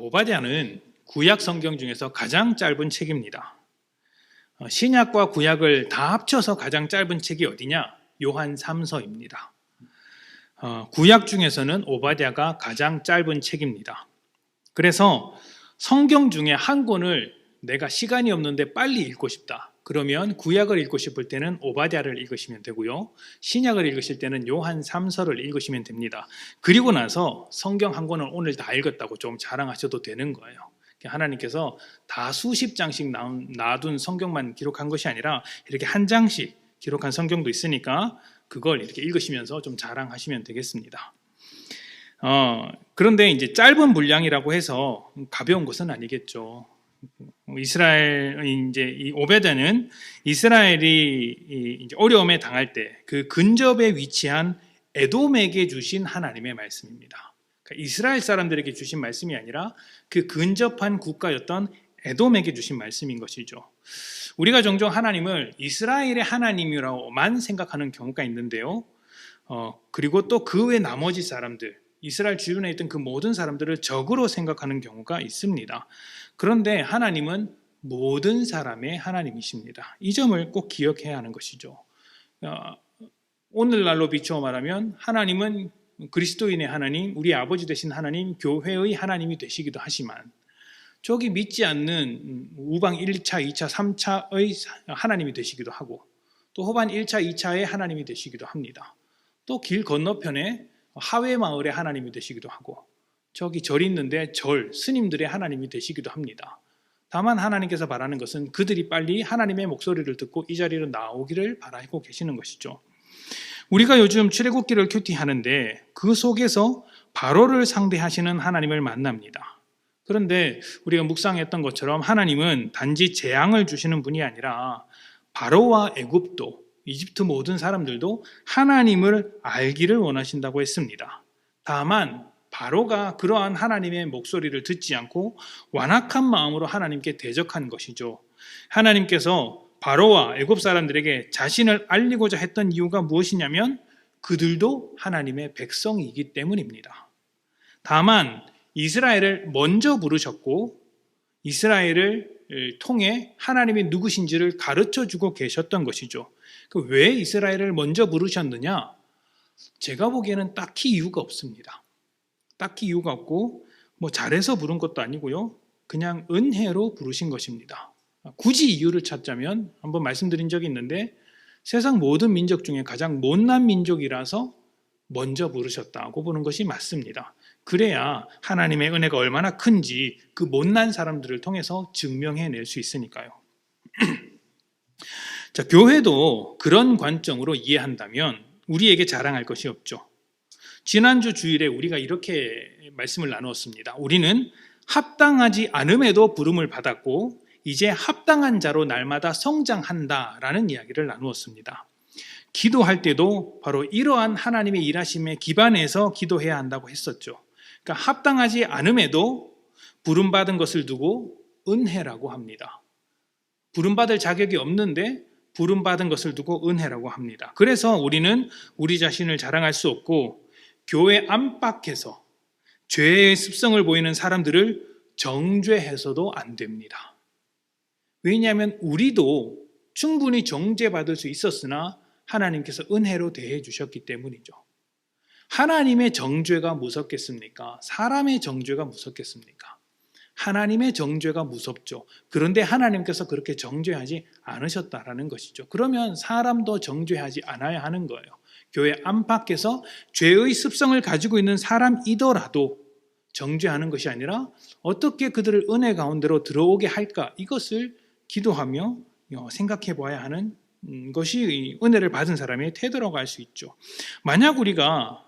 오바댜는 구약 성경 중에서 가장 짧은 책입니다. 신약과 구약을 다 합쳐서 가장 짧은 책이 어디냐? 요한 3서입니다. 구약 중에서는 오바댜가 가장 짧은 책입니다. 그래서 성경 중에 한 권을 내가 시간이 없는데 빨리 읽고 싶다. 그러면 구약을 읽고 싶을 때는 오바댜를 읽으시면 되고요. 신약을 읽으실 때는 요한 3서를 읽으시면 됩니다. 그리고 나서 성경 한 권을 오늘 다 읽었다고 좀 자랑하셔도 되는 거예요. 하나님께서 다 수십 장씩 놔둔 성경만 기록한 것이 아니라 이렇게 한 장씩 기록한 성경도 있으니까 그걸 이렇게 읽으시면서 좀 자랑하시면 되겠습니다. 그런데 이제 짧은 분량이라고 해서 가벼운 것은 아니겠죠. 이 오베드는 이스라엘이 이제 어려움에 당할 때 그 근접에 위치한 에돔에게 주신 하나님의 말씀입니다. 그러니까 이스라엘 사람들에게 주신 말씀이 아니라 그 근접한 국가였던 에돔에게 주신 말씀인 것이죠. 우리가 종종 하나님을 이스라엘의 하나님이라고만 생각하는 경우가 있는데요. 그리고 또 그 외 나머지 사람들, 이스라엘 주변에 있던 그 모든 사람들을 적으로 생각하는 경우가 있습니다. 그런데 하나님은 모든 사람의 하나님이십니다. 이 점을 꼭 기억해야 하는 것이죠. 오늘날로 비추어 말하면 하나님은 그리스도인의 하나님, 우리 아버지 되신 하나님, 교회의 하나님이 되시기도 하지만 저기 믿지 않는 우방 1차, 2차, 3차의 하나님이 되시기도 하고 또 후반 1차, 2차의 하나님이 되시기도 합니다. 또 길 건너편에 하회 마을의 하나님이 되시기도 하고 저기 절 있는데 스님들의 하나님이 되시기도 합니다. 다만 하나님께서 바라는 것은 그들이 빨리 하나님의 목소리를 듣고 이 자리로 나오기를 바라고 계시는 것이죠. 우리가 요즘 출애굽기를 큐티하는데 그 속에서 바로를 상대하시는 하나님을 만납니다. 그런데 우리가 묵상했던 것처럼 하나님은 단지 재앙을 주시는 분이 아니라 바로와 애굽도 이집트 모든 사람들도 하나님을 알기를 원하신다고 했습니다. 다만 바로가 그러한 하나님의 목소리를 듣지 않고 완악한 마음으로 하나님께 대적한 것이죠. 하나님께서 바로와 애굽 사람들에게 자신을 알리고자 했던 이유가 무엇이냐면 그들도 하나님의 백성이기 때문입니다. 다만 이스라엘을 먼저 부르셨고 이스라엘을 통해 하나님이 누구신지를 가르쳐주고 계셨던 것이죠. 왜 이스라엘을 먼저 부르셨느냐? 제가 보기에는 딱히 이유가 없습니다. 딱히 이유가 없고 잘해서 부른 것도 아니고요. 그냥 은혜로 부르신 것입니다. 굳이 이유를 찾자면 한번 말씀드린 적이 있는데 세상 모든 민족 중에 가장 못난 민족이라서 먼저 부르셨다고 보는 것이 맞습니다. 그래야 하나님의 은혜가 얼마나 큰지 그 못난 사람들을 통해서 증명해낼 수 있으니까요. 자, 교회도 그런 관점으로 이해한다면 우리에게 자랑할 것이 없죠. 지난주 주일에 우리가 이렇게 말씀을 나누었습니다. 우리는 합당하지 않음에도 부름을 받았고 이제 합당한 자로 날마다 성장한다라는 이야기를 나누었습니다. 기도할 때도 바로 이러한 하나님의 일하심에 기반해서 기도해야 한다고 했었죠. 그러니까 합당하지 않음에도 부름받은 것을 두고 은혜라고 합니다. 부름받을 자격이 없는데 부름받은 것을 두고 은혜라고 합니다. 그래서 우리는 우리 자신을 자랑할 수 없고 교회 안팎에서 죄의 습성을 보이는 사람들을 정죄해서도 안 됩니다. 왜냐하면 우리도 충분히 정죄받을 수 있었으나 하나님께서 은혜로 대해 주셨기 때문이죠. 하나님의 정죄가 무섭겠습니까? 사람의 정죄가 무섭겠습니까? 하나님의 정죄가 무섭죠. 그런데 하나님께서 그렇게 정죄하지 않으셨다라는 것이죠. 그러면 사람도 정죄하지 않아야 하는 거예요. 교회 안팎에서 죄의 습성을 가지고 있는 사람이더라도 정죄하는 것이 아니라 어떻게 그들을 은혜 가운데로 들어오게 할까? 이것을 기도하며 생각해 보아야 하는 것이 은혜를 받은 사람의 태도라고 할 수 있죠. 만약 우리가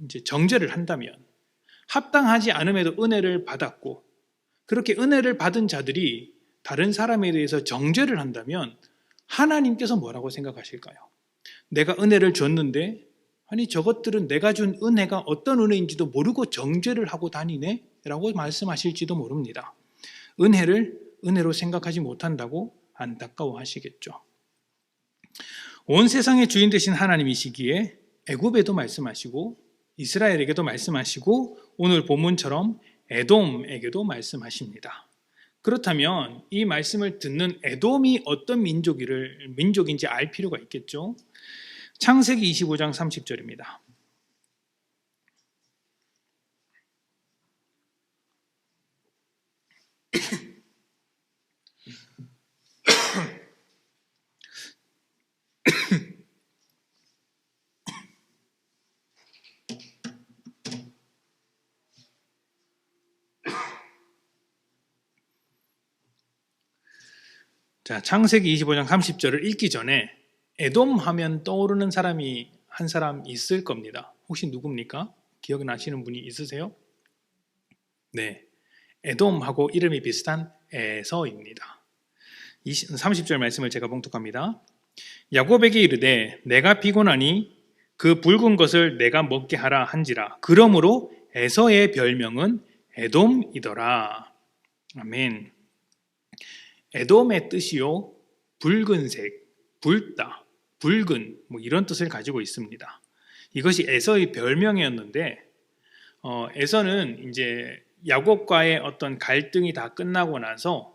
이제 정죄를 한다면 합당하지 않음에도 은혜를 받았고 그렇게 은혜를 받은 자들이 다른 사람에 대해서 정죄를 한다면 하나님께서 뭐라고 생각하실까요? 내가 은혜를 줬는데 아니 저것들은 내가 준 은혜가 어떤 은혜인지도 모르고 정죄를 하고 다니네? 라고 말씀하실지도 모릅니다. 은혜를 은혜로 생각하지 못한다고 안타까워하시겠죠. 온 세상의 주인 되신 하나님이시기에 애굽에도 말씀하시고 이스라엘에게도 말씀하시고 오늘 본문처럼 에돔에게도 말씀하십니다. 그렇다면 이 말씀을 듣는 에돔이 어떤 민족인지 알 필요가 있겠죠. 창세기 25장 30절입니다. 자, 창세기 25장 30절을 읽기 전에 에돔 하면 떠오르는 사람이 한 사람 있을 겁니다. 혹시 누굽니까? 기억나시는 분이 있으세요? 네, 에돔하고 이름이 비슷한 에서입니다. 30절 말씀을 제가 봉독합니다. 야곱에게 이르되 내가 피곤하니 그 붉은 것을 내가 먹게 하라 한지라. 그러므로 에서의 별명은 에돔이더라. 아멘. 에돔의 뜻이요, 붉은색, 붉다, 붉은 이런 뜻을 가지고 있습니다. 이것이 에서의 별명이었는데 에서는 이제 야곱과의 어떤 갈등이 다 끝나고 나서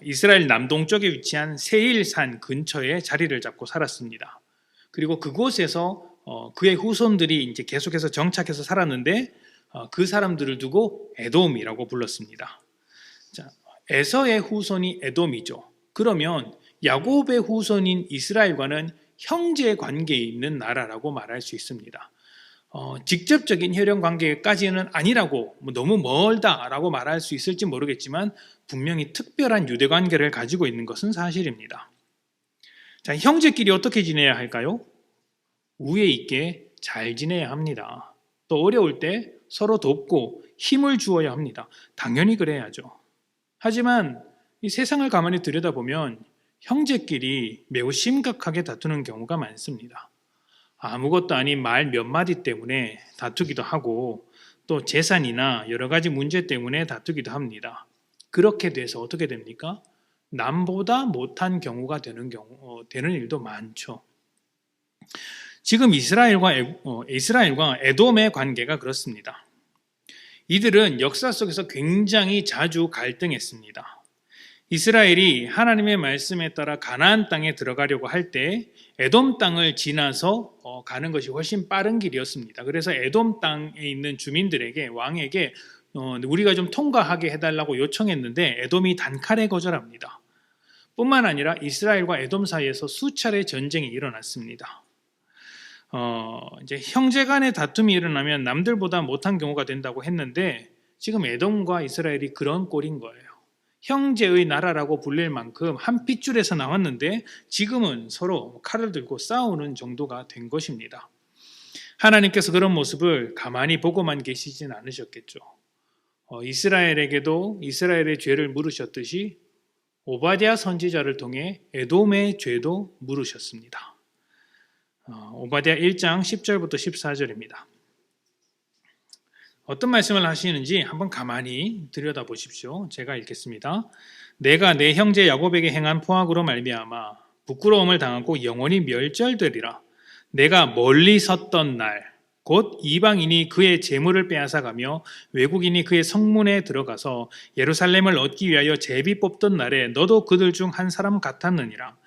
이스라엘 남동쪽에 위치한 세일산 근처에 자리를 잡고 살았습니다. 그리고 그곳에서 그의 후손들이 이제 계속해서 정착해서 살았는데 그 사람들을 두고 에돔이라고 불렀습니다. 자, 에서의 후손이 에돔이죠. 그러면 야곱의 후손인 이스라엘과는 형제 관계에 있는 나라라고 말할 수 있습니다. 직접적인 혈연 관계까지는 아니라고 너무 멀다라고 말할 수 있을지 모르겠지만 분명히 특별한 유대 관계를 가지고 있는 것은 사실입니다. 자, 형제끼리 어떻게 지내야 할까요? 우애 있게 잘 지내야 합니다. 또 어려울 때 서로 돕고 힘을 주어야 합니다. 당연히 그래야죠. 하지만 이 세상을 가만히 들여다보면 형제끼리 매우 심각하게 다투는 경우가 많습니다. 아무것도 아닌 말 몇 마디 때문에 다투기도 하고 또 재산이나 여러 가지 문제 때문에 다투기도 합니다. 그렇게 돼서 어떻게 됩니까? 남보다 못한 경우가 되는 일도 많죠. 지금 이스라엘과 에돔의 관계가 그렇습니다. 이들은 역사 속에서 굉장히 자주 갈등했습니다. 이스라엘이 하나님의 말씀에 따라 가나안 땅에 들어가려고 할 때 에돔 땅을 지나서 가는 것이 훨씬 빠른 길이었습니다. 그래서 에돔 땅에 있는 주민들에게, 왕에게 우리가 좀 통과하게 해달라고 요청했는데 에돔이 단칼에 거절합니다. 뿐만 아니라 이스라엘과 에돔 사이에서 수차례 전쟁이 일어났습니다. 이제 형제 간의 다툼이 일어나면 남들보다 못한 경우가 된다고 했는데 지금 에돔과 이스라엘이 그런 꼴인 거예요. 형제의 나라라고 불릴 만큼 한 핏줄에서 나왔는데 지금은 서로 칼을 들고 싸우는 정도가 된 것입니다. 하나님께서 그런 모습을 가만히 보고만 계시진 않으셨겠죠. 이스라엘에게도 이스라엘의 죄를 물으셨듯이 오바댜 선지자를 통해 에돔의 죄도 물으셨습니다. 오바댜 1장 10절부터 14절입니다. 어떤 말씀을 하시는지 한번 가만히 들여다보십시오. 제가 읽겠습니다. 내가 내 형제 야곱에게 행한 포악으로 말미암아 부끄러움을 당하고 영원히 멸절되리라. 내가 멀리 섰던 날 곧 이방인이 그의 재물을 빼앗아가며 외국인이 그의 성문에 들어가서 예루살렘을 얻기 위하여 제비 뽑던 날에 너도 그들 중 한 사람 같았느니라.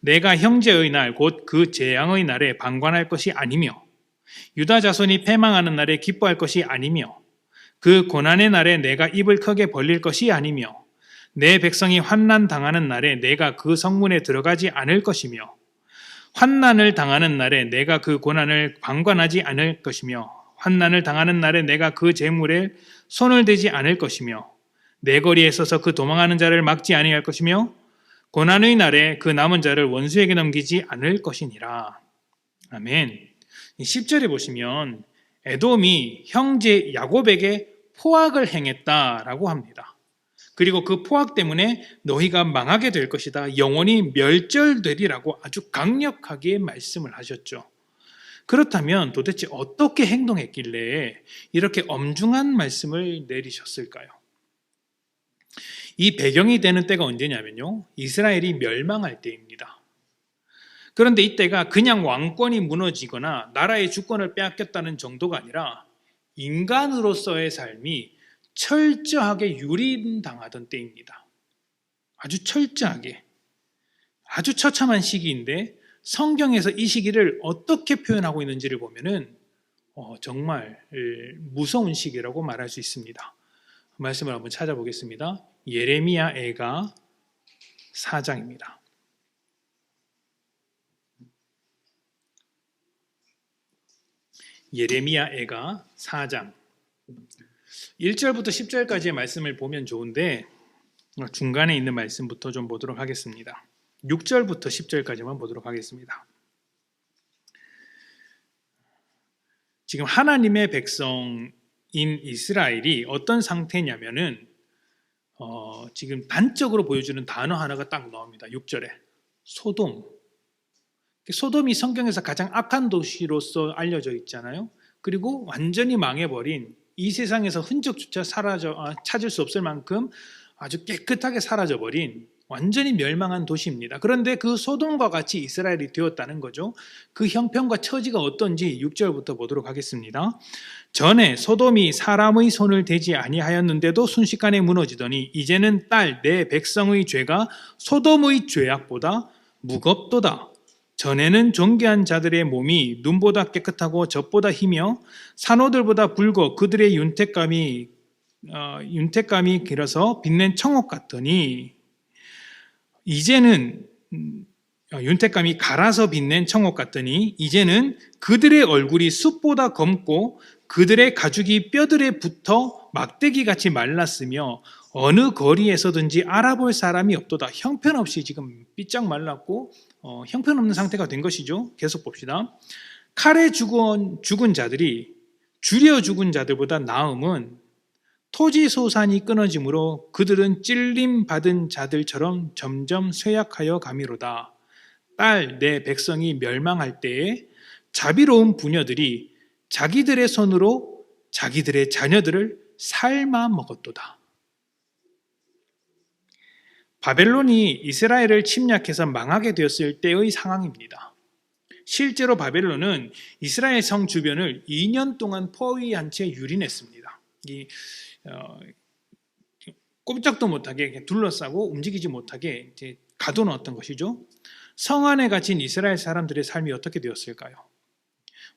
내가 형제의 날 곧 그 재앙의 날에 방관할 것이 아니며 유다 자손이 패망하는 날에 기뻐할 것이 아니며 그 고난의 날에 내가 입을 크게 벌릴 것이 아니며 내 백성이 환난 당하는 날에 내가 그 성문에 들어가지 않을 것이며 환난을 당하는 날에 내가 그 고난을 방관하지 않을 것이며 환난을 당하는 날에 내가 그 재물에 손을 대지 않을 것이며 내 거리에 서서 그 도망하는 자를 막지 아니할 것이며 고난의 날에 그 남은 자를 원수에게 넘기지 않을 것이니라. 아멘. 10절에 보시면 에돔이 형제 야곱에게 포악을 행했다라고 합니다. 그리고 그 포악 때문에 너희가 망하게 될 것이다. 영원히 멸절되리라고 아주 강력하게 말씀을 하셨죠. 그렇다면 도대체 어떻게 행동했길래 이렇게 엄중한 말씀을 내리셨을까요? 이 배경이 되는 때가 언제냐면요, 이스라엘이 멸망할 때입니다. 그런데 이때가 그냥 왕권이 무너지거나 나라의 주권을 빼앗겼다는 정도가 아니라 인간으로서의 삶이 철저하게 유린당하던 때입니다. 아주 철저하게. 아주 처참한 시기인데 성경에서 이 시기를 어떻게 표현하고 있는지를 보면은 정말 무서운 시기라고 말할 수 있습니다. 말씀을 한번 찾아보겠습니다. 예레미야 애가 4장입니다. 예레미야 애가 4장 1절부터 10절까지의 말씀을 보면 좋은데 중간에 있는 말씀부터 좀 보도록 하겠습니다. 6절부터 10절까지만 보도록 하겠습니다. 지금 하나님의 백성인 이스라엘이 어떤 상태냐면은 지금 단적으로 보여주는 단어 하나가 딱 나옵니다. 6절에 소돔. 소돔이 성경에서 가장 악한 도시로서 알려져 있잖아요. 그리고 완전히 망해버린, 이 세상에서 흔적조차 찾을 수 없을 만큼 아주 깨끗하게 사라져버린 완전히 멸망한 도시입니다. 그런데 그 소돔과 같이 이스라엘이 되었다는 거죠. 그 형편과 처지가 어떤지 6절부터 보도록 하겠습니다. 전에 소돔이 사람의 손을 대지 아니하였는데도 순식간에 무너지더니 이제는 딸 내 백성의 죄가 소돔의 죄악보다 무겁도다. 전에는 존귀한 자들의 몸이 눈보다 깨끗하고 젖보다 희며 산호들보다 붉어 그들의 윤택감이 길어서 빛낸 청옥 같더니 이제는 윤택감이 갈아서 빛낸 청옥 같더니 이제는 그들의 얼굴이 숯보다 검고 그들의 가죽이 뼈들에 붙어 막대기같이 말랐으며 어느 거리에서든지 알아볼 사람이 없도다. 형편없이 지금 삐짝 말랐고 형편없는 상태가 된 것이죠. 계속 봅시다. 칼에 죽은 자들이 줄여 죽은 자들보다 나음은 토지 소산이 끊어지므로 그들은 찔림 받은 자들처럼 점점 쇠약하여 가미로다. 딸 내 백성이 멸망할 때에 자비로운 부녀들이 자기들의 손으로 자기들의 자녀들을 삶아 먹었도다. 바벨론이 이스라엘을 침략해서 망하게 되었을 때의 상황입니다. 실제로 바벨론은 이스라엘 성 주변을 2년 동안 포위한 채 유린했습니다. 꼼짝도 못하게 둘러싸고 움직이지 못하게 이제 가둬놓았던 것이죠. 성 안에 갇힌 이스라엘 사람들의 삶이 어떻게 되었을까요?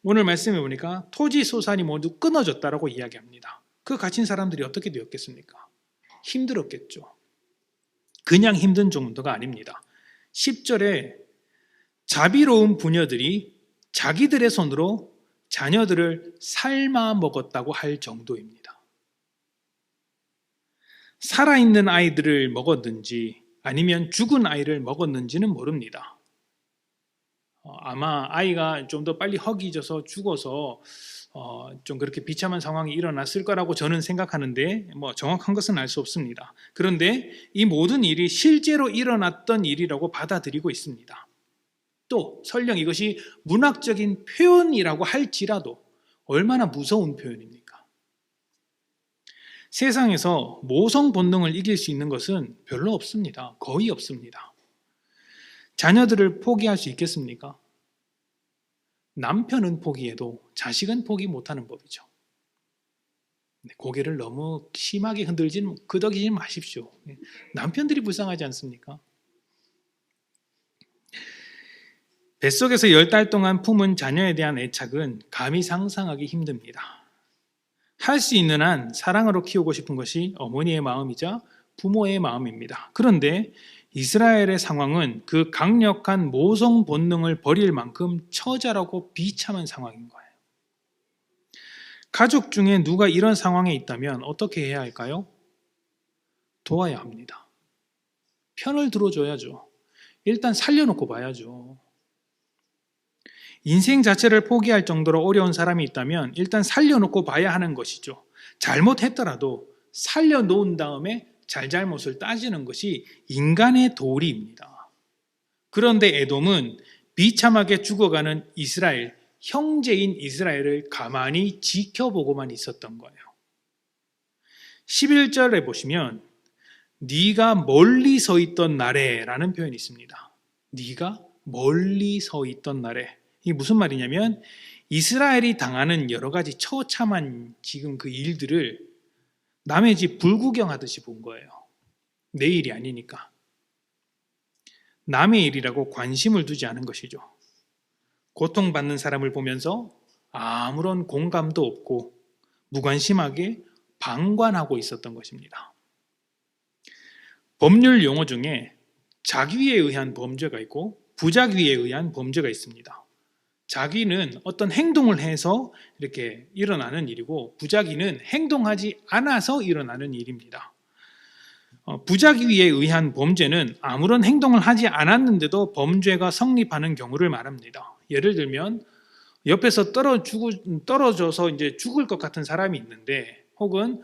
오늘 말씀해 보니까 토지 소산이 모두 끊어졌다라고 이야기합니다. 그 갇힌 사람들이 어떻게 되었겠습니까? 힘들었겠죠. 그냥 힘든 정도가 아닙니다. 10절에 자비로운 부녀들이 자기들의 손으로 자녀들을 삶아 먹었다고 할 정도입니다. 살아있는 아이들을 먹었는지 아니면 죽은 아이를 먹었는지는 모릅니다. 아마 아이가 좀 더 빨리 허기져서 죽어서 좀 그렇게 비참한 상황이 일어났을 거라고 저는 생각하는데 정확한 것은 알 수 없습니다. 그런데 이 모든 일이 실제로 일어났던 일이라고 받아들이고 있습니다. 또 설령 이것이 문학적인 표현이라고 할지라도 얼마나 무서운 표현입니까? 세상에서 모성 본능을 이길 수 있는 것은 별로 없습니다. 거의 없습니다. 자녀들을 포기할 수 있겠습니까? 남편은 포기해도 자식은 포기 못하는 법이죠. 고개를 너무 심하게 끄덕이지 마십시오. 남편들이 불쌍하지 않습니까? 뱃속에서 10달 동안 품은 자녀에 대한 애착은 감히 상상하기 힘듭니다. 할 수 있는 한 사랑으로 키우고 싶은 것이 어머니의 마음이자 부모의 마음입니다. 그런데 이스라엘의 상황은 그 강력한 모성 본능을 버릴 만큼 처절하고 비참한 상황인 거예요. 가족 중에 누가 이런 상황에 있다면 어떻게 해야 할까요? 도와야 합니다. 편을 들어줘야죠. 일단 살려놓고 봐야죠. 인생 자체를 포기할 정도로 어려운 사람이 있다면 일단 살려놓고 봐야 하는 것이죠. 잘못했더라도 살려놓은 다음에 잘잘못을 따지는 것이 인간의 도리입니다. 그런데 에돔은 비참하게 죽어가는 이스라엘, 형제인 이스라엘을 가만히 지켜보고만 있었던 거예요. 11절에 보시면 네가 멀리 서 있던 날에 라는 표현이 있습니다. 네가 멀리 서 있던 날에. 이게 무슨 말이냐면 이스라엘이 당하는 여러 가지 처참한 지금 그 일들을 남의 집 불구경하듯이 본 거예요. 내 일이 아니니까. 남의 일이라고 관심을 두지 않은 것이죠. 고통받는 사람을 보면서 아무런 공감도 없고 무관심하게 방관하고 있었던 것입니다. 법률 용어 중에 자귀에 의한 범죄가 있고 부자귀에 의한 범죄가 있습니다. 자귀는 어떤 행동을 해서 이렇게 일어나는 일이고 부자귀는 행동하지 않아서 일어나는 일입니다. 부자귀에 의한 범죄는 아무런 행동을 하지 않았는데도 범죄가 성립하는 경우를 말합니다. 예를 들면 옆에서 떨어져서 이제 죽을 것 같은 사람이 있는데, 혹은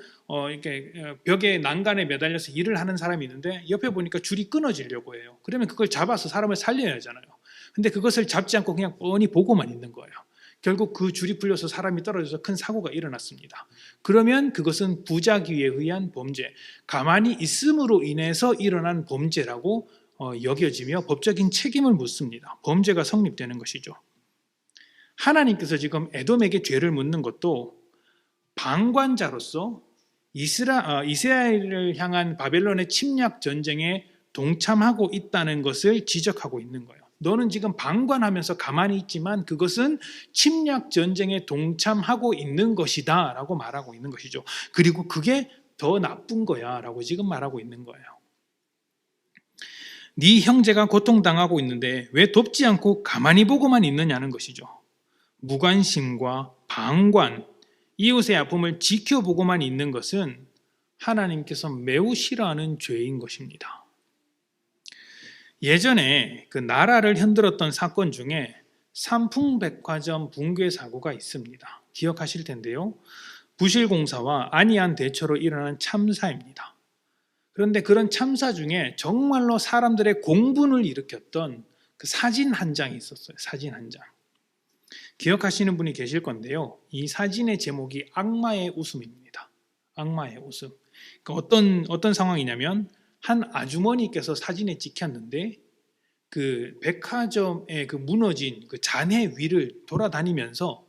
이렇게 벽에 난간에 매달려서 일을 하는 사람이 있는데 옆에 보니까 줄이 끊어지려고 해요. 그러면 그걸 잡아서 사람을 살려야 하잖아요. 근데 그것을 잡지 않고 그냥 뻔히 보고만 있는 거예요. 결국 그 줄이 풀려서 사람이 떨어져서 큰 사고가 일어났습니다. 그러면 그것은 부자귀에 의한 범죄, 가만히 있음으로 인해서 일어난 범죄라고 여겨지며 법적인 책임을 묻습니다. 범죄가 성립되는 것이죠. 하나님께서 지금 에돔에게 죄를 묻는 것도 방관자로서 이스라엘을 향한 바벨론의 침략 전쟁에 동참하고 있다는 것을 지적하고 있는 거예요. 너는 지금 방관하면서 가만히 있지만 그것은 침략 전쟁에 동참하고 있는 것이다 라고 말하고 있는 것이죠. 그리고 그게 더 나쁜 거야 라고 지금 말하고 있는 거예요. 네 형제가 고통당하고 있는데 왜 돕지 않고 가만히 보고만 있느냐는 것이죠. 무관심과 방관, 이웃의 아픔을 지켜보고만 있는 것은 하나님께서 매우 싫어하는 죄인 것입니다. 예전에 그 나라를 흔들었던 사건 중에 삼풍백화점 붕괴 사고가 있습니다. 기억하실 텐데요. 부실공사와 안이한 대처로 일어난 참사입니다. 그런데 그런 참사 중에 정말로 사람들의 공분을 일으켰던 그 사진 한 장이 있었어요. 사진 한 장. 기억하시는 분이 계실 건데요. 이 사진의 제목이 악마의 웃음입니다. 악마의 웃음. 그러니까 어떤 상황이냐면 한 아주머니께서 사진에 찍혔는데 그 백화점의 그 무너진 그 잔해 위를 돌아다니면서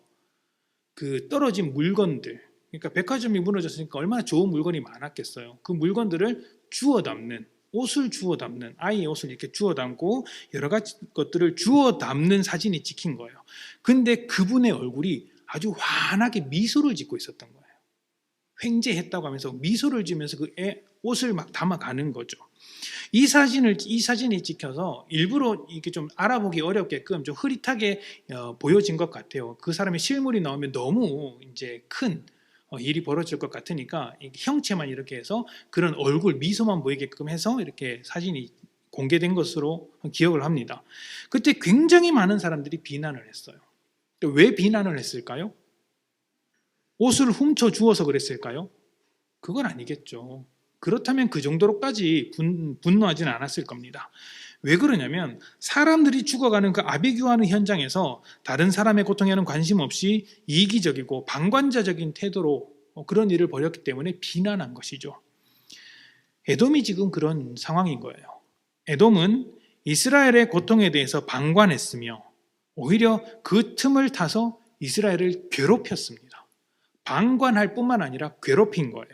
그 떨어진 물건들, 그러니까 백화점이 무너졌으니까 얼마나 좋은 물건이 많았겠어요. 그 물건들을 주워 담는, 옷을 주워 담는, 아이의 옷을 이렇게 주워 담고 여러 가지 것들을 주워 담는 사진이 찍힌 거예요. 근데 그분의 얼굴이 아주 환하게 미소를 짓고 있었던 거예요. 횡재했다고 하면서 미소를 지으면서 그 옷을 막 담아가는 거죠. 이 사진이 찍혀서 일부러 이렇게 좀 알아보기 어렵게끔 좀 흐릿하게 보여진 것 같아요. 그 사람의 실물이 나오면 너무 이제 큰 일이 벌어질 것 같으니까 형체만 이렇게 해서 그런 얼굴 미소만 보이게끔 해서 이렇게 사진이 공개된 것으로 기억을 합니다. 그때 굉장히 많은 사람들이 비난을 했어요. 왜 비난을 했을까요? 옷을 훔쳐 주어서 그랬을까요? 그건 아니겠죠. 그렇다면 그 정도로까지 분노하지는 않았을 겁니다. 왜 그러냐면 사람들이 죽어가는 그 아비규하는 현장에서 다른 사람의 고통에는 관심 없이 이기적이고 방관자적인 태도로 그런 일을 벌였기 때문에 비난한 것이죠. 에돔이 지금 그런 상황인 거예요. 에돔은 이스라엘의 고통에 대해서 방관했으며 오히려 그 틈을 타서 이스라엘을 괴롭혔습니다. 방관할 뿐만 아니라 괴롭힌 거예요.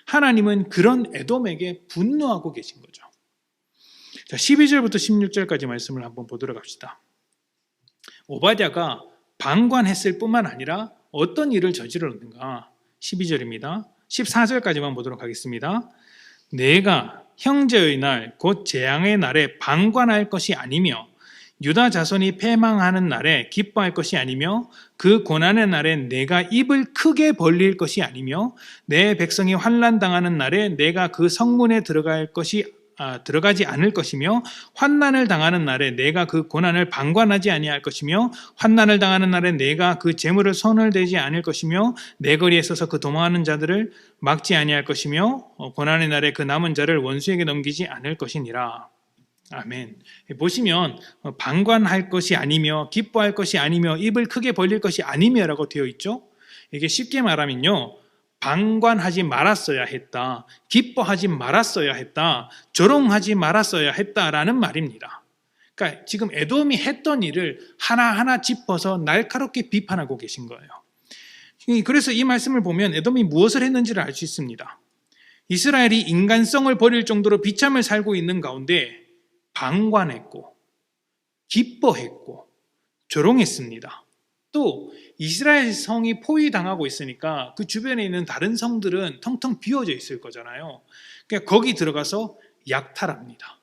하나님은 그런 에돔에게 분노하고 계신 거죠. 자, 12절부터 16절까지 말씀을 한번 보도록 합시다. 오바댜가 방관했을 뿐만 아니라 어떤 일을 저질렀는가? 12절입니다. 14절까지만 보도록 하겠습니다. 내가 형제의 날 곧 재앙의 날에 방관할 것이 아니며 유다 자손이 패망하는 날에 기뻐할 것이 아니며 그 고난의 날에 내가 입을 크게 벌릴 것이 아니며 내 백성이 환난 당하는 날에 내가 그 성문에 들어가지 않을 것이며 환난을 당하는 날에 내가 그 고난을 방관하지 아니할 것이며 환난을 당하는 날에 내가 그 재물을 손을 대지 않을 것이며 내 거리에 서서 그 도망하는 자들을 막지 아니할 것이며 고난의 날에 그 남은 자를 원수에게 넘기지 않을 것이니라. 아멘. 보시면 방관할 것이 아니며 기뻐할 것이 아니며 입을 크게 벌릴 것이 아니며라고 되어 있죠. 이게 쉽게 말하면요, 방관하지 말았어야 했다, 기뻐하지 말았어야 했다, 조롱하지 말았어야 했다라는 말입니다. 그러니까 지금 에돔이 했던 일을 하나하나 짚어서 날카롭게 비판하고 계신 거예요. 그래서 이 말씀을 보면 에돔이 무엇을 했는지를 알 수 있습니다. 이스라엘이 인간성을 버릴 정도로 비참을 살고 있는 가운데 방관했고 기뻐했고 조롱했습니다. 또 이스라엘 성이 포위당하고 있으니까 그 주변에 있는 다른 성들은 텅텅 비어져 있을 거잖아요. 그러니까 거기 들어가서 약탈합니다.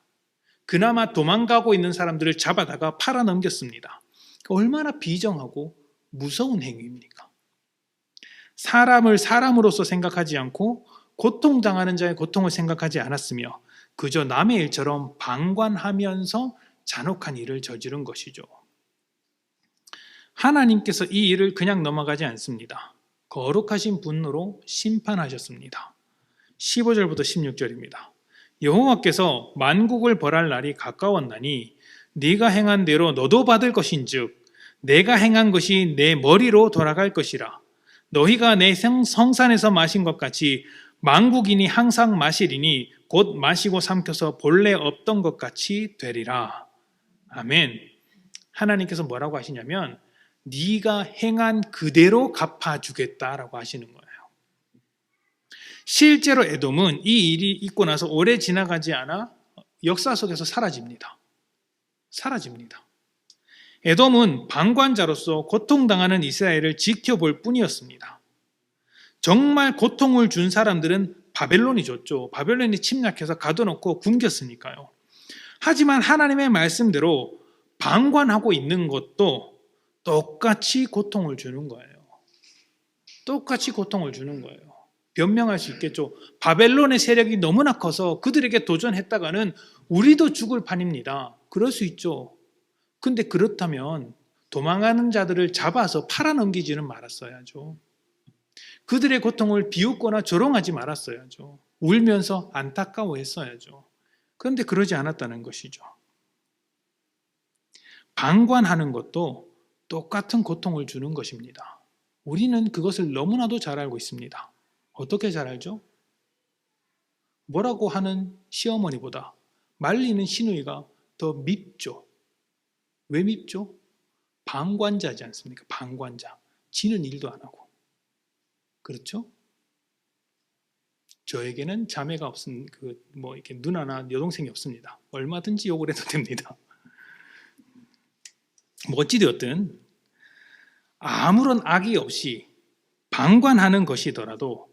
그나마 도망가고 있는 사람들을 잡아다가 팔아넘겼습니다. 얼마나 비정하고 무서운 행위입니까? 사람을 사람으로서 생각하지 않고 고통당하는 자의 고통을 생각하지 않았으며 그저 남의 일처럼 방관하면서 잔혹한 일을 저지른 것이죠. 하나님께서 이 일을 그냥 넘어가지 않습니다. 거룩하신 분으로 심판하셨습니다. 15절부터 16절입니다. 여호와께서 만국을 벌할 날이 가까웠나니 네가 행한 대로 너도 받을 것인즉 내가 행한 것이 내 머리로 돌아갈 것이라. 너희가 내 성산에서 마신 것 같이 만국인이 항상 마시리니 곧 마시고 삼켜서 본래 없던 것 같이 되리라. 아멘. 하나님께서 뭐라고 하시냐면 네가 행한 그대로 갚아주겠다라고 하시는 거예요. 실제로 에돔은 이 일이 있고 나서 오래 지나가지 않아 역사 속에서 사라집니다. 에돔은 방관자로서 고통당하는 이스라엘을 지켜볼 뿐이었습니다. 정말 고통을 준 사람들은 바벨론이 줬죠. 바벨론이 침략해서 가둬놓고 굶겼으니까요. 하지만 하나님의 말씀대로 방관하고 있는 것도 똑같이 고통을 주는 거예요. 변명할 수 있겠죠. 바벨론의 세력이 너무나 커서 그들에게 도전했다가는 우리도 죽을 판입니다. 그럴 수 있죠. 근데 그렇다면 도망가는 자들을 잡아서 팔아넘기지는 말았어야죠. 그들의 고통을 비웃거나 조롱하지 말았어야죠. 울면서 안타까워했어야죠. 그런데 그러지 않았다는 것이죠. 방관하는 것도 똑같은 고통을 주는 것입니다. 우리는 그것을 너무나도 잘 알고 있습니다. 어떻게 잘 알죠? 뭐라고 하는 시어머니보다 말리는 시누이가 더 밉죠. 왜 밉죠? 방관자지 않습니까? 방관자. 지는 일도 안 하고. 그렇죠? 저에게는 자매가 없은 이렇게 누나나 여동생이 없습니다. 얼마든지 욕을 해도 됩니다. 어찌되었든 아무런 악의 없이 방관하는 것이더라도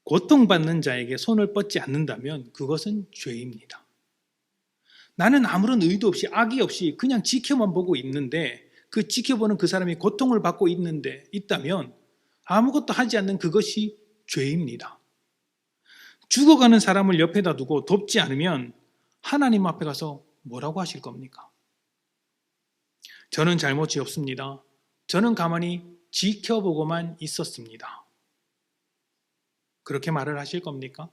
고통받는 자에게 손을 뻗지 않는다면 그것은 죄입니다. 나는 아무런 의도 없이 악의 없이 그냥 지켜만 보고 있는데 그 지켜보는 그 사람이 고통을 받고 있다면 아무것도 하지 않는 그것이 죄입니다. 죽어가는 사람을 옆에다 두고 돕지 않으면 하나님 앞에 가서 뭐라고 하실 겁니까? 저는 잘못이 없습니다. 저는 가만히 지켜보고만 있었습니다. 그렇게 말을 하실 겁니까?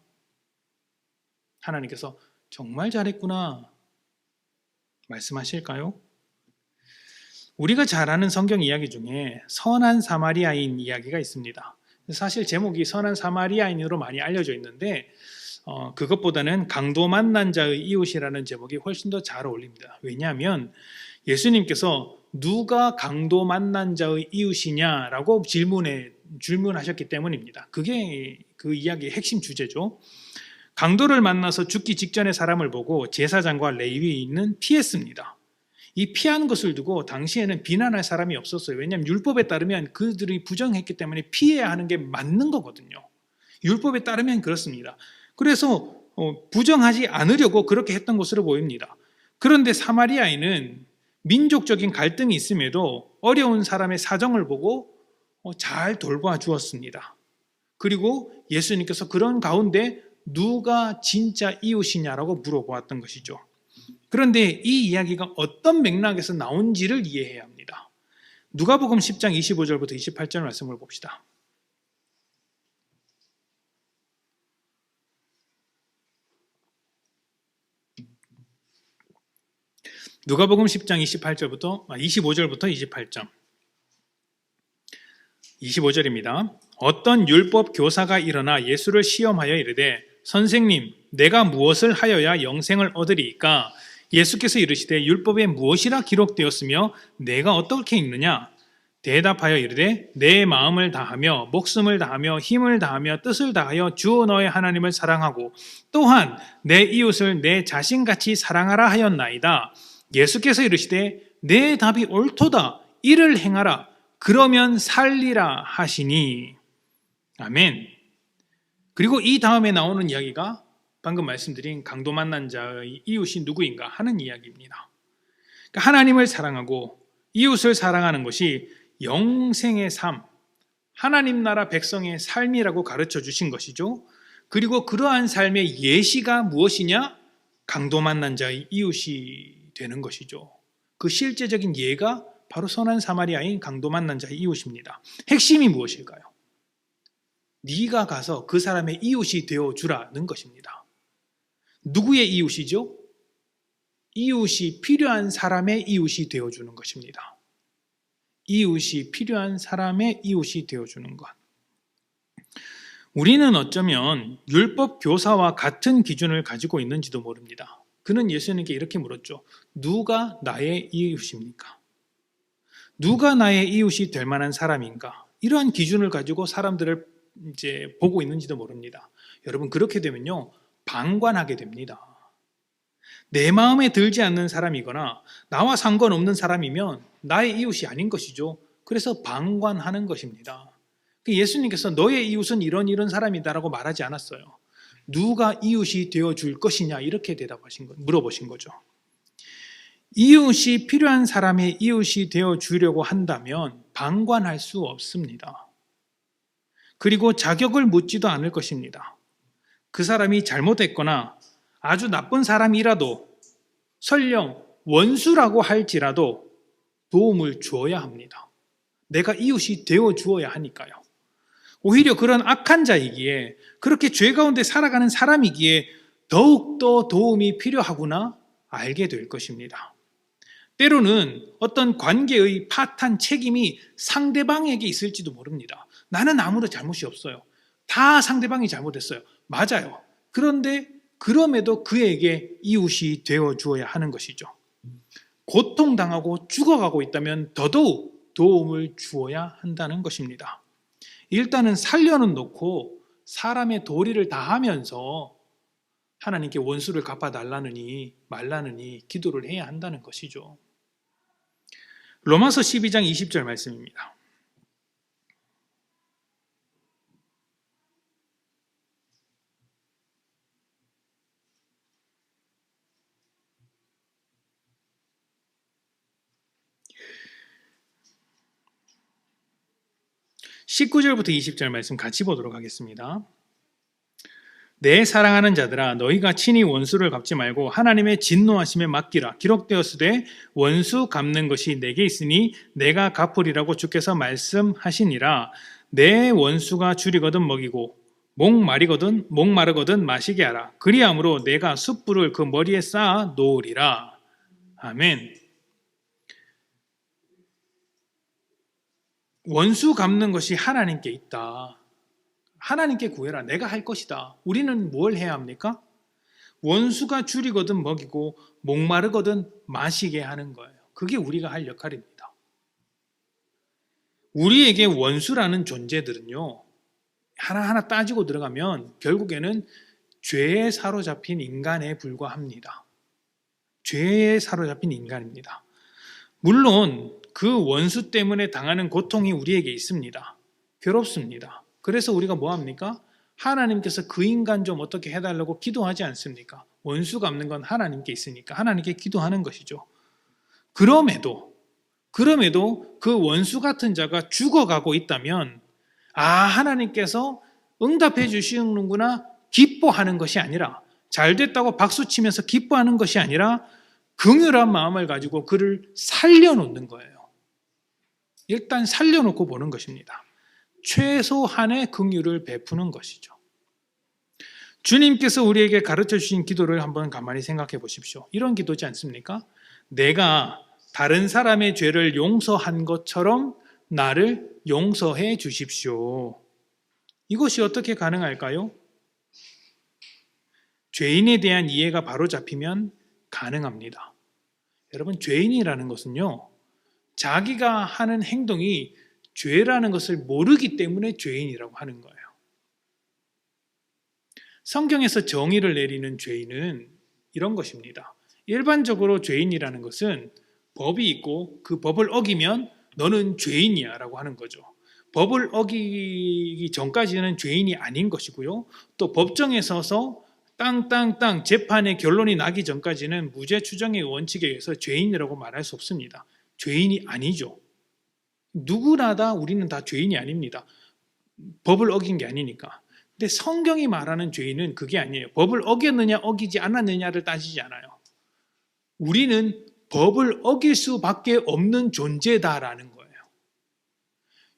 하나님께서 정말 잘했구나 말씀하실까요? 우리가 잘 아는 성경 이야기 중에 선한 사마리아인 이야기가 있습니다. 사실 제목이 선한 사마리아인으로 많이 알려져 있는데 그것보다는 강도 만난 자의 이웃이라는 제목이 훨씬 더 잘 어울립니다. 왜냐하면 예수님께서 누가 강도 만난 자의 이웃이냐라고 질문하셨기 때문입니다. 그게 그 이야기의 핵심 주제죠. 강도를 만나서 죽기 직전의 사람을 보고 제사장과 레위인은 피했습니다. 이 피한 것을 두고 당시에는 비난할 사람이 없었어요. 왜냐하면 율법에 따르면 그들이 부정했기 때문에 피해야 하는 게 맞는 거거든요. 율법에 따르면 그렇습니다. 그래서 부정하지 않으려고 그렇게 했던 것으로 보입니다. 그런데 사마리아인은 민족적인 갈등이 있음에도 어려운 사람의 사정을 보고 잘 돌봐 주었습니다. 그리고 예수님께서 그런 가운데 누가 진짜 이웃이냐라고 물어보았던 것이죠. 그런데 이 이야기가 어떤 맥락에서 나온지를 이해해야 합니다. 누가복음 10장 25절부터 28절 말씀을 봅시다. 누가복음 10장 25절부터 28절. 25절입니다. 어떤 율법 교사가 일어나 예수를 시험하여 이르되 선생님 내가 무엇을 하여야 영생을 얻으리이까? 예수께서 이르시되 율법에 무엇이라 기록되었으며 내가 어떻게 읽느냐? 대답하여 이르되 내 마음을 다하며 목숨을 다하며 힘을 다하며 뜻을 다하여 주 너의 하나님을 사랑하고 또한 내 이웃을 내 자신같이 사랑하라 하였나이다. 예수께서 이르시되 내 답이 옳도다. 이를 행하라. 그러면 살리라 하시니. 아멘. 그리고 이 다음에 나오는 이야기가 방금 말씀드린 강도 만난 자의 이웃이 누구인가 하는 이야기입니다. 그러니까 하나님을 사랑하고 이웃을 사랑하는 것이 영생의 삶, 하나님 나라 백성의 삶이라고 가르쳐 주신 것이죠. 그리고 그러한 삶의 예시가 무엇이냐? 강도 만난 자의 이웃이 되는 것이죠. 그 실제적인 예가 바로 선한 사마리아인 강도 만난 자의 이웃입니다. 핵심이 무엇일까요? 네가 가서 그 사람의 이웃이 되어주라는 것입니다. 누구의 이웃이죠? 이웃이 필요한 사람의 이웃이 되어주는 것입니다. 이웃이 필요한 사람의 이웃이 되어주는 것. 우리는 어쩌면 율법 교사와 같은 기준을 가지고 있는지도 모릅니다. 그는 예수님께 이렇게 물었죠. 누가 나의 이웃입니까? 누가 나의 이웃이 될 만한 사람인가? 이러한 기준을 가지고 사람들을 이제 보고 있는지도 모릅니다. 여러분, 그렇게 되면요, 방관하게 됩니다. 내 마음에 들지 않는 사람이거나 나와 상관없는 사람이면 나의 이웃이 아닌 것이죠. 그래서 방관하는 것입니다. 예수님께서 너의 이웃은 이런 사람이다라고 말하지 않았어요. 누가 이웃이 되어줄 것이냐 이렇게 물어보신 거죠. 이웃이 필요한 사람의 이웃이 되어주려고 한다면 방관할 수 없습니다. 그리고 자격을 묻지도 않을 것입니다. 그 사람이 잘못했거나 아주 나쁜 사람이라도 설령 원수라고 할지라도 도움을 주어야 합니다. 내가 이웃이 되어 주어야 하니까요. 오히려 그런 악한 자이기에 그렇게 죄 가운데 살아가는 사람이기에 더욱더 도움이 필요하구나 알게 될 것입니다. 때로는 어떤 관계의 파탄 책임이 상대방에게 있을지도 모릅니다. 나는 아무런 잘못이 없어요. 다 상대방이 잘못했어요. 맞아요. 그런데 그럼에도 그에게 이웃이 되어 주어야 하는 것이죠. 고통당하고 죽어가고 있다면 더더욱 도움을 주어야 한다는 것입니다. 일단은 살려는 놓고 사람의 도리를 다하면서 하나님께 원수를 갚아달라느니 말라느니 기도를 해야 한다는 것이죠. 로마서 12장 20절 말씀입니다. (19절부터 20절) 말씀 같이 보도록 하겠습니다. 내 사랑하는 자들아 너희가 친히 원수를 갚지 말고 하나님의 진노하심에 맡기라. 기록되었으되 원수 갚는 것이 내게 있으니 내가 갚으리라고 주께서 말씀하시니라. 내 원수가 줄이거든 먹이고 목마르거든 마시게 하라. 그리함으로 내가 숯불을 그 머리에 쌓아 놓으리라. 아멘. 원수 갚는 것이 하나님께 있다. 하나님께 구해라. 내가 할 것이다. 우리는 뭘 해야 합니까? 원수가 줄이거든 먹이고 목마르거든 마시게 하는 거예요. 그게 우리가 할 역할입니다. 우리에게 원수라는 존재들은요, 하나하나 따지고 들어가면 결국에는 죄에 사로잡힌 인간에 불과합니다. 죄에 사로잡힌 인간입니다. 물론 그 원수 때문에 당하는 고통이 우리에게 있습니다. 괴롭습니다. 그래서 우리가 뭐 합니까? 하나님께서 그 인간 좀 어떻게 해달라고 기도하지 않습니까? 원수 갚는 건 하나님께 있으니까 하나님께 기도하는 것이죠. 그럼에도 그 원수 같은 자가 죽어가고 있다면 하나님께서 응답해 주시는구나 기뻐하는 것이 아니라, 잘 됐다고 박수치면서 기뻐하는 것이 아니라 긍휼한 마음을 가지고 그를 살려놓는 거예요. 일단 살려놓고 보는 것입니다. 최소한의 긍휼을 베푸는 것이죠. 주님께서 우리에게 가르쳐 주신 기도를 한번 가만히 생각해 보십시오. 이런 기도지 않습니까? 내가 다른 사람의 죄를 용서한 것처럼 나를 용서해 주십시오. 이것이 어떻게 가능할까요? 죄인에 대한 이해가 바로 잡히면 가능합니다. 여러분, 죄인이라는 것은요, 자기가 하는 행동이 죄라는 것을 모르기 때문에 죄인이라고 하는 거예요. 성경에서 정의를 내리는 죄인은 이런 것입니다. 일반적으로 죄인이라는 것은 법이 있고 그 법을 어기면 너는 죄인이야 라고 하는 거죠. 법을 어기기 전까지는 죄인이 아닌 것이고요. 또 법정에 서서 땅땅땅 재판의 결론이 나기 전까지는 무죄 추정의 원칙에 의해서 죄인이라고 말할 수 없습니다. 죄인이 아니죠. 누구나 다 우리는 다 죄인이 아닙니다. 법을 어긴 게 아니니까. 근데 성경이 말하는 죄인은 그게 아니에요. 법을 어겼느냐 어기지 않았느냐를 따지지 않아요. 우리는 법을 어길 수밖에 없는 존재다라는 거예요.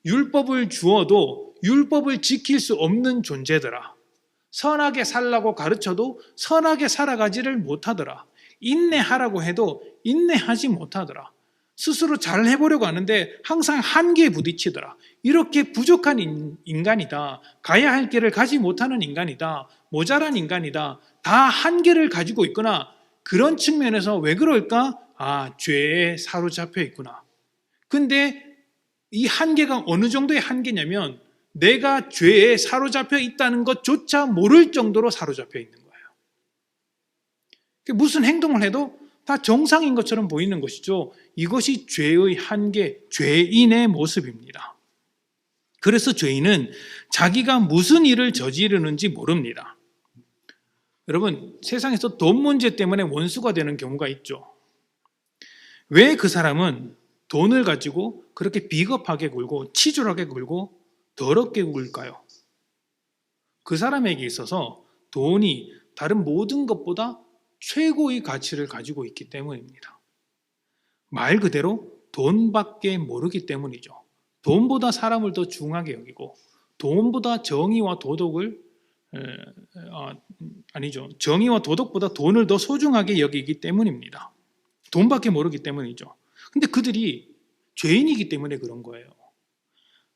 율법을 주어도 율법을 지킬 수 없는 존재더라. 선하게 살라고 가르쳐도 선하게 살아가지를 못하더라. 인내하라고 해도 인내하지 못하더라. 스스로 잘 해보려고 하는데 항상 한계에 부딪히더라. 이렇게 부족한 인간이다. 가야 할 길을 가지 못하는 인간이다. 모자란 인간이다. 다 한계를 가지고 있구나. 그런 측면에서 왜 그럴까? 죄에 사로잡혀 있구나. 근데 이 한계가 어느 정도의 한계냐면 내가 죄에 사로잡혀 있다는 것조차 모를 정도로 사로잡혀 있는 거예요. 무슨 행동을 해도 다 정상인 것처럼 보이는 것이죠. 이것이 죄의 한계, 죄인의 모습입니다. 그래서 죄인은 자기가 무슨 일을 저지르는지 모릅니다. 여러분, 세상에서 돈 문제 때문에 원수가 되는 경우가 있죠. 왜 그 사람은 돈을 가지고 그렇게 비겁하게 굴고 치졸하게 굴고 더럽게 굴까요? 그 사람에게 있어서 돈이 다른 모든 것보다 최고의 가치를 가지고 있기 때문입니다. 말 그대로 돈밖에 모르기 때문이죠. 돈보다 사람을 더 중하게 여기고 돈보다 정의와 도덕을 정의와 도덕보다 돈을 더 소중하게 여기기 때문입니다. 돈밖에 모르기 때문이죠. 근데 그들이 죄인이기 때문에 그런 거예요.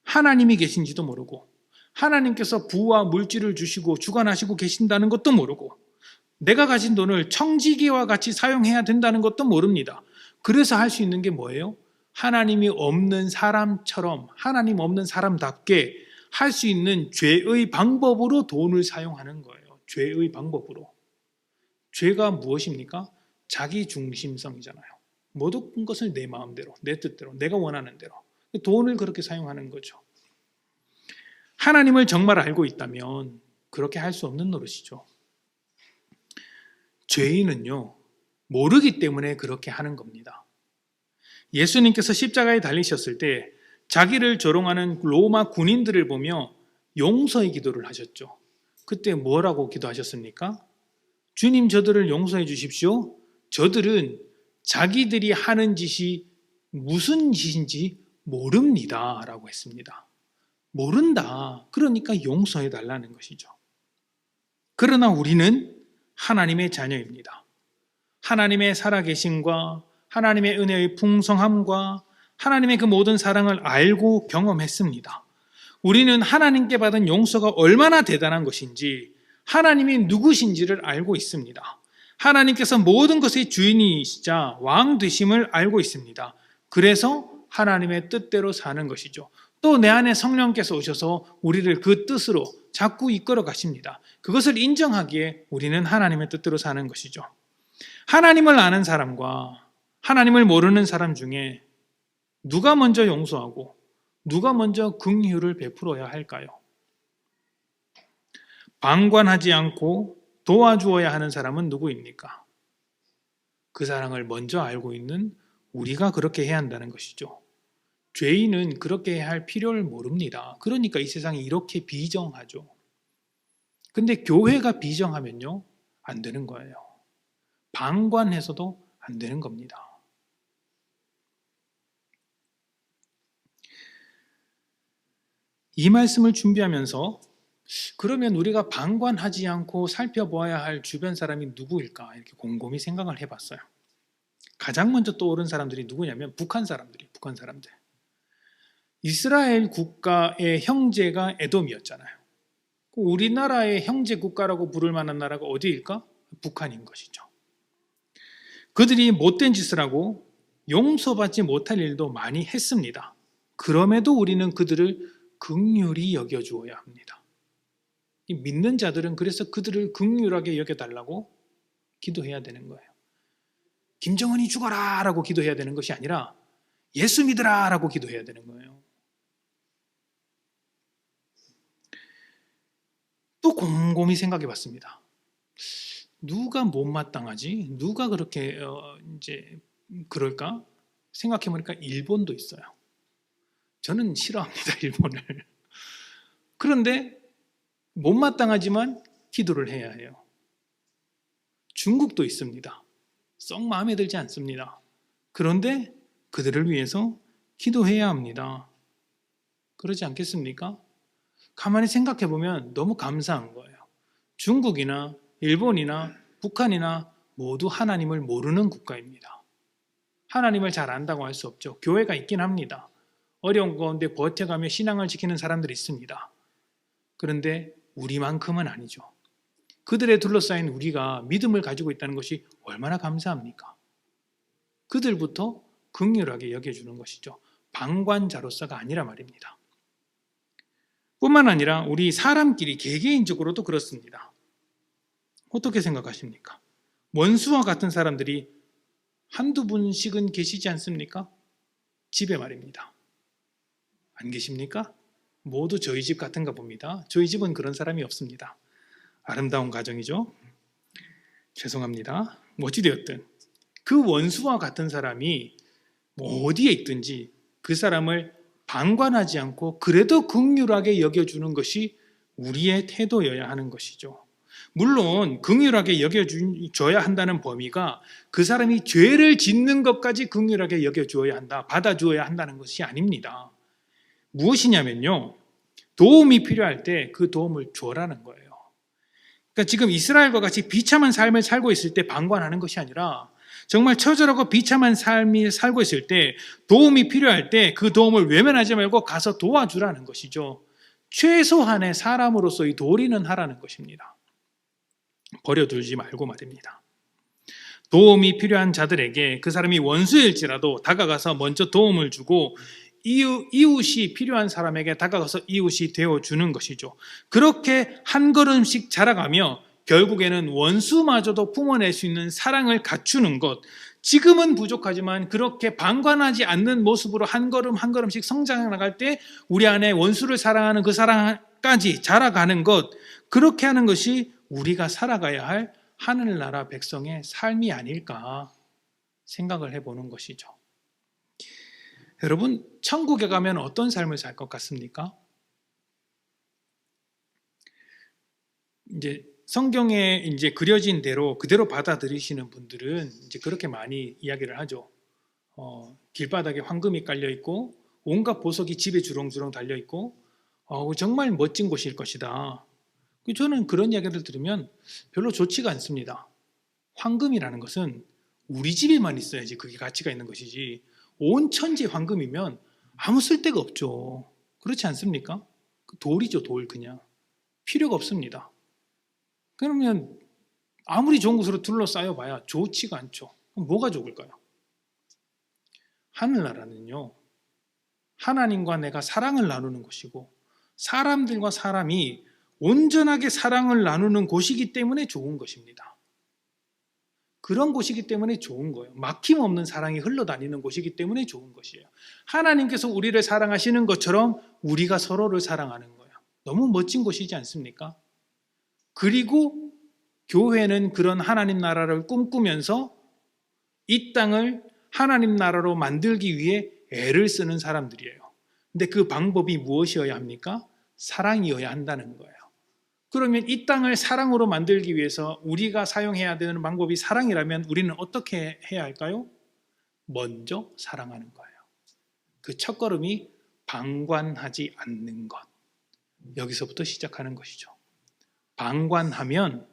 하나님이 계신지도 모르고 하나님께서 부와 물질을 주시고 주관하시고 계신다는 것도 모르고 내가 가진 돈을 청지기와 같이 사용해야 된다는 것도 모릅니다. 그래서 할 수 있는 게 뭐예요? 하나님이 없는 사람처럼 하나님 없는 사람답게 할 수 있는 죄의 방법으로 돈을 사용하는 거예요. 죄의 방법으로. 죄가 무엇입니까? 자기 중심성이잖아요. 모든 것을 내 마음대로, 내 뜻대로, 내가 원하는 대로. 돈을 그렇게 사용하는 거죠. 하나님을 정말 알고 있다면 그렇게 할 수 없는 노릇이죠. 죄인은요, 모르기 때문에 그렇게 하는 겁니다. 예수님께서 십자가에 달리셨을 때 자기를 조롱하는 로마 군인들을 보며 용서의 기도를 하셨죠. 그때 뭐라고 기도하셨습니까? 주님, 저들을 용서해 주십시오. 저들은 자기들이 하는 짓이 무슨 짓인지 모릅니다 라고 했습니다. 모른다. 그러니까 용서해 달라는 것이죠. 그러나 우리는 하나님의 자녀입니다. 하나님의 살아계심과 하나님의 은혜의 풍성함과 하나님의 그 모든 사랑을 알고 경험했습니다. 우리는 하나님께 받은 용서가 얼마나 대단한 것인지 하나님이 누구신지를 알고 있습니다. 하나님께서 모든 것의 주인이시자 왕 되심을 알고 있습니다. 그래서 하나님의 뜻대로 사는 것이죠. 또 내 안에 성령께서 오셔서 우리를 그 뜻으로 자꾸 이끌어 가십니다. 그것을 인정하기에 우리는 하나님의 뜻대로 사는 것이죠. 하나님을 아는 사람과 하나님을 모르는 사람 중에 누가 먼저 용서하고 누가 먼저 긍휼을 베풀어야 할까요? 방관하지 않고 도와주어야 하는 사람은 누구입니까? 그 사랑을 먼저 알고 있는 우리가 그렇게 해야 한다는 것이죠. 죄인은 그렇게 해야 할 필요를 모릅니다. 그러니까 이 세상이 이렇게 비정하죠. 근데 교회가 비정하면요, 안 되는 거예요. 방관해서도 안 되는 겁니다. 이 말씀을 준비하면서 그러면 우리가 방관하지 않고 살펴보아야 할 주변 사람이 누구일까 이렇게 곰곰이 생각을 해봤어요. 가장 먼저 떠오른 사람들이 누구냐면 북한 사람들. 이스라엘 국가의 형제가 에돔이었잖아요. 우리나라의 형제 국가라고 부를 만한 나라가 어디일까? 북한인 것이죠. 그들이 못된 짓을 하고 용서받지 못할 일도 많이 했습니다. 그럼에도 우리는 그들을 긍휼히 여겨주어야 합니다. 이 믿는 자들은 그래서 그들을 긍휼하게 여겨달라고 기도해야 되는 거예요. 김정은이 죽어라 라고 기도해야 되는 것이 아니라 예수 믿으라 라고 기도해야 되는 거예요. 또 곰곰이 생각해 봤습니다. 누가 못마땅하지? 누가 그렇게 이제 그럴까? 생각해 보니까 일본도 있어요. 저는 싫어합니다, 일본을. 그런데 못마땅하지만 기도를 해야 해요. 중국도 있습니다. 썩 마음에 들지 않습니다. 그런데 그들을 위해서 기도해야 합니다. 그러지 않겠습니까? 가만히 생각해 보면 너무 감사한 거예요. 중국이나 일본이나 북한이나 모두 하나님을 모르는 국가입니다. 하나님을 잘 안다고 할 수 없죠. 교회가 있긴 합니다. 어려운 가운데 버텨가며 신앙을 지키는 사람들이 있습니다. 그런데 우리만큼은 아니죠. 그들에 둘러싸인 우리가 믿음을 가지고 있다는 것이 얼마나 감사합니까? 그들부터 긍휼하게 여겨주는 것이죠. 방관자로서가 아니라 말입니다. 뿐만 아니라 우리 사람끼리 개개인적으로도 그렇습니다. 어떻게 생각하십니까? 원수와 같은 사람들이 한두 분씩은 계시지 않습니까? 집에 말입니다. 안 계십니까? 모두 저희 집 같은가 봅니다. 저희 집은 그런 사람이 없습니다. 아름다운 가정이죠. 죄송합니다. 어찌되었든 그 원수와 같은 사람이 어디에 있든지 그 사람을 방관하지 않고 그래도 긍휼하게 여겨주는 것이 우리의 태도여야 하는 것이죠. 물론 긍휼하게 여겨줘야 한다는 범위가 그 사람이 죄를 짓는 것까지 긍휼하게 여겨주어야 한다, 받아주어야 한다는 것이 아닙니다. 무엇이냐면요, 도움이 필요할 때 그 도움을 줘라는 거예요. 그러니까 지금 이스라엘과 같이 비참한 삶을 살고 있을 때 방관하는 것이 아니라 정말 처절하고 비참한 삶이 살고 있을 때 도움이 필요할 때 그 도움을 외면하지 말고 가서 도와주라는 것이죠. 최소한의 사람으로서의 도리는 하라는 것입니다. 버려두지 말고 말입니다. 도움이 필요한 자들에게 그 사람이 원수일지라도 다가가서 먼저 도움을 주고 이웃이 필요한 사람에게 다가가서 이웃이 되어주는 것이죠. 그렇게 한 걸음씩 자라가며 결국에는 원수마저도 품어낼 수 있는 사랑을 갖추는 것, 지금은 부족하지만 그렇게 방관하지 않는 모습으로 한 걸음 한 걸음씩 성장해 나갈 때 우리 안에 원수를 사랑하는 그 사랑까지 자라가는 것, 그렇게 하는 것이 우리가 살아가야 할 하늘나라 백성의 삶이 아닐까 생각을 해보는 것이죠. 여러분, 천국에 가면 어떤 삶을 살 것 같습니까? 이제 성경에 이제 그려진 대로 그대로 받아들이시는 분들은 이제 그렇게 많이 이야기를 하죠. 길바닥에 황금이 깔려 있고 온갖 보석이 집에 주렁주렁 달려 있고 정말 멋진 곳일 것이다. 저는 그런 이야기를 들으면 별로 좋지가 않습니다. 황금이라는 것은 우리 집에만 있어야지 그게 가치가 있는 것이지 온 천지 황금이면 아무 쓸데가 없죠. 그렇지 않습니까? 돌이죠, 돌 그냥. 필요가 없습니다. 그러면 아무리 좋은 곳으로 둘러싸여 봐야 좋지가 않죠. 그럼 뭐가 좋을까요? 하늘나라는요, 하나님과 내가 사랑을 나누는 곳이고 사람들과 사람이 온전하게 사랑을 나누는 곳이기 때문에 좋은 것입니다. 그런 곳이기 때문에 좋은 거예요. 막힘없는 사랑이 흘러다니는 곳이기 때문에 좋은 것이에요. 하나님께서 우리를 사랑하시는 것처럼 우리가 서로를 사랑하는 거예요. 너무 멋진 곳이지 않습니까? 그리고 교회는 그런 하나님 나라를 꿈꾸면서 이 땅을 하나님 나라로 만들기 위해 애를 쓰는 사람들이에요. 근데 그 방법이 무엇이어야 합니까? 사랑이어야 한다는 거예요. 그러면 이 땅을 사랑으로 만들기 위해서 우리가 사용해야 되는 방법이 사랑이라면 우리는 어떻게 해야 할까요? 먼저 사랑하는 거예요. 그 첫걸음이 방관하지 않는 것. 여기서부터 시작하는 것이죠. 방관하면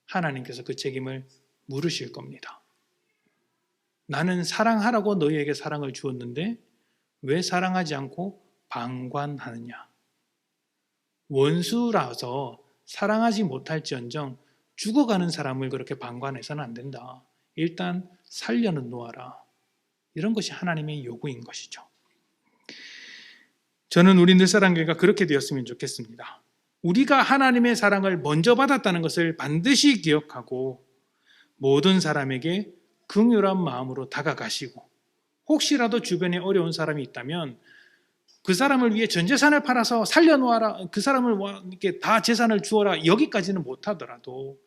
하나님께서 그 책임을 물으실 겁니다. 나는 사랑하라고 너희에게 사랑을 주었는데 왜 사랑하지 않고 방관하느냐? 원수라서 사랑하지 못할지언정 죽어가는 사람을 그렇게 방관해서는 안 된다. 일단 살려는 놓아라. 이런 것이 하나님의 요구인 것이죠. 저는 우리 늘사랑교회가 그렇게 되었으면 좋겠습니다. 우리가 하나님의 사랑을 먼저 받았다는 것을 반드시 기억하고 모든 사람에게 긍휼한 마음으로 다가가시고 혹시라도 주변에 어려운 사람이 있다면 그 사람을 위해 전 재산을 팔아서 살려놓아라, 그 사람을 이렇게 다 재산을 주어라, 여기까지는 못하더라도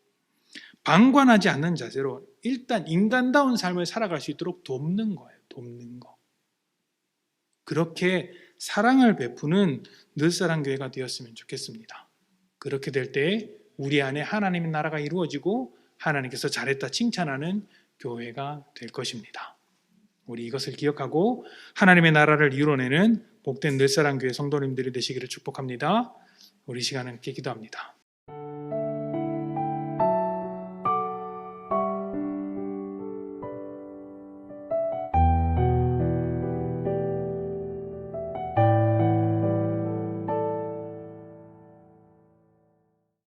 방관하지 않는 자세로 일단 인간다운 삶을 살아갈 수 있도록 돕는 거예요. 돕는 거. 그렇게 사랑을 베푸는 늘사랑교회가 되었으면 좋겠습니다. 그렇게 될 때 우리 안에 하나님의 나라가 이루어지고 하나님께서 잘했다 칭찬하는 교회가 될 것입니다. 우리 이것을 기억하고 하나님의 나라를 이루어내는 복된 늘사랑교회 성도님들이 되시기를 축복합니다. 우리 시간은 함께 기도합니다.